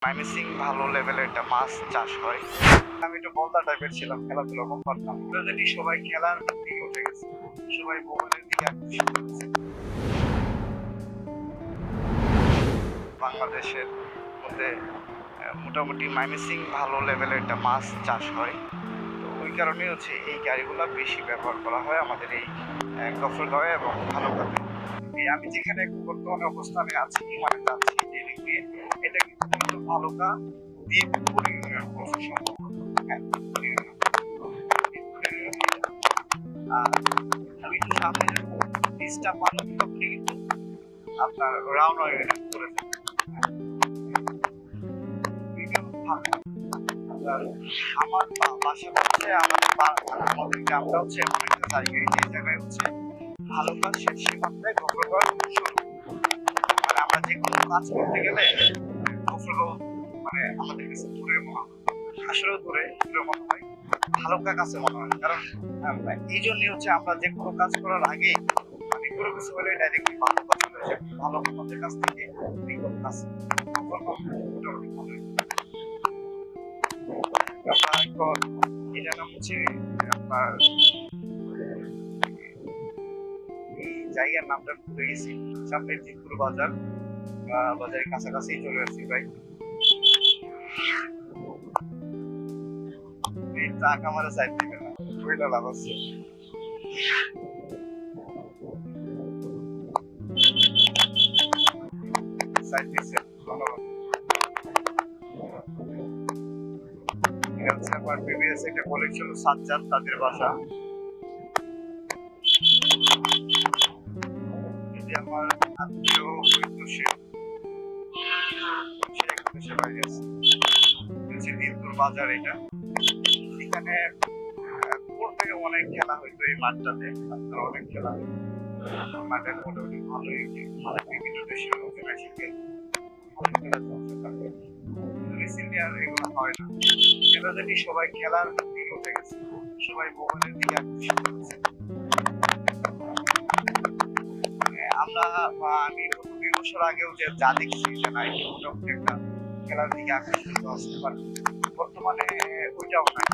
ময়মনসিং ভালো লেভেলের একটা মাছ চাষ হয়। আমি একটু বলতা টাইপের ছিলাম, খেলাধুলা কম পারতাম। যদি সবাই খেলার দিকে উঠে গেছে, সবাই মোবাইলের দিকে আকর্ষিত হচ্ছে। বাংলাদেশের মধ্যে মোটামুটি ময়মনসিং ভালো লেভেলের একটা মাছ চাষ হয়। তো ওই কারণে হচ্ছে এই গাড়িগুলো বেশি ব্যবহার করা হয় আমাদের এই গফরগাঁওয়ে এবং ভালুকাতে। আমি যেখানে বর্তমানে অবস্থানে আছি মানে যাচ্ছি যেদিক দিয়ে, এটা কিন্তু ভালুকা দীপপুর ইউনিয়ন প্রশাসন। হ্যাঁ, আর আমি একটু সামনে যাবো, ব্রিজটা পার হতে তখনই কিন্তু আপনার রাউন্ড ইউনিয়ন করে আমার বাসা হচ্ছে আমাদের গ্রামটা হচ্ছে এমন একটা জায়গায়, যে জায়গায় হচ্ছে ভালুকা শেষ সীমান্তে গফরগাঁও শুরু। মানে আমরা যে কোনো কাজ করতে গেলে গফরগাঁও মানে আমাদের কাছে দূরে মনে হয়, আসলেও দূরে মনে হয়, ভালুকা কাছে মনে হয়। কারণ এই জন্যই হচ্ছে আমরা যে কোনো কাজ করার আগে মানে কোনো কিছু হলে ডাইরেক্টলি ভালুকা চলে যায়। ভালুকা আমাদের কাছ থেকে নিকট কাছে মোটামুটি ভালোই। এটা নাম হচ্ছে আপনার এই জায়গার নামটা ভুলে গেছি। সামনে জিতপুর বাজার, বাজারের কাছাকাছি চলে আসছি ভাই। এই ট্রাক আমার সাইড থেকে না, ওইটা লাভ আছে। সাইড দিচ্ছে, ধন্যবাদ। এটা হচ্ছে আমার প্রিভিয়াস একটা কলিগ ছিল সাজ্জাদ, তাদের বাসা। যদি আমার আত্মীয় হইতো সে দেশে বাইরে আছে, জিতপুর বাজার এটা। এখানে পূর্ব থেকে অনেক খেলা হইতো এই মাঠটাতে, আপনার অনেক খেলা হইতো। মাঠের মোটামুটি ভালোই, মানে বিভিন্ন দেশের লোকের এসে খেলা চলছে। রিসেন্টলি আর এগুলো হয় না, কেন জানি সবাই খেলার দিকে উঠে গেছে, সবাই মোবাইলের দিকে আকর্ষিত হচ্ছে। আমরা আমি 2 বছর আগেও যে যা দেখছি যে না মোটামুটি একটা খেলার দিকে আকর্ষিত আসতে পারে, বর্তমানে ওইটাও নাই।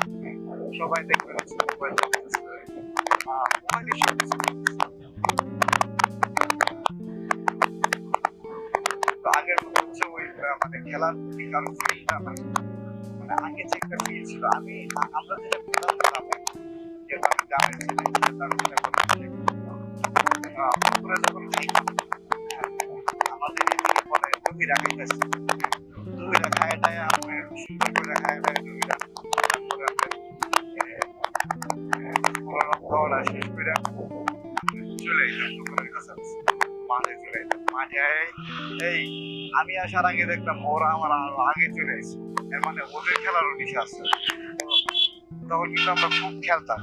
সবাই দেখবে হচ্ছে মোবাইল চলতেছে, মোবাইলে আগের মতো হচ্ছে ওই মানে খেলার প্রতি কারো ফিলটা নাই। মানে আগে যে একটা ফিল ছিল, আমরা যেটা পেলাম গ্রামে, যেহেতু আমি গ্রামের ছেলে, তার পুরো যখন আমাদের এদিকে বলে জমিরা খাইতেছে, জমিরা খায়টায় আপনার সুন্দর করে খায়টায় জমিরা, তারপরে আপনার খাওয়াটা শেষ করে চলে যেতাম দোকানের কাছাকাছি, মাঠে চলে যেতাম। মাঠে এই আমি আসার আগে দেখতাম ওরা আমার আরো আগে চলে এসেছে, এর মানে ওদের খেলারও নেশা আছে। তখন কিন্তু আমরা খুব খেলতাম।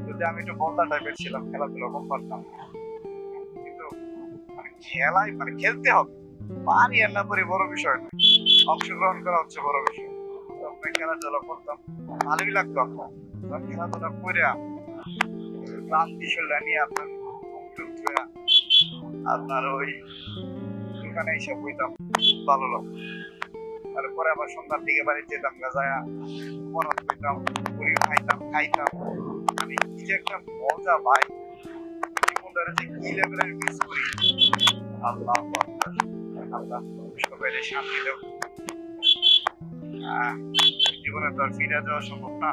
যদি আমি একটু বলতা টাইপের ছিলাম, খেলাধুলা কম পারতাম, কিন্তু মানে খেলাই মানে খেলতে হবে, পারি আর না পারি বড় বিষয় না, অংশগ্রহণ করা হচ্ছে বড় বিষয়। আমরা খেলাধুলা করতাম, ভালোই লাগতো। খেলাধুলা করে ক্লান্তি শরীর নিয়ে আপনার আপনার ওই দোকানে এসে বইতাম, ভালো লাগতো। তারপরে আবার সন্ধ্যার দিকে বাড়ি যেতাম, গাজায়া পড়াত বইতাম, পুরি খাইতাম। আমি কি যে একটা মজা ভাই, জীবনটারে যে কি লেভেলের মিস করি। আল্লাহ আল্লাহ সবাই শান্তি দেব। জীবনে তো আর ফিরে যাওয়া সম্ভব না।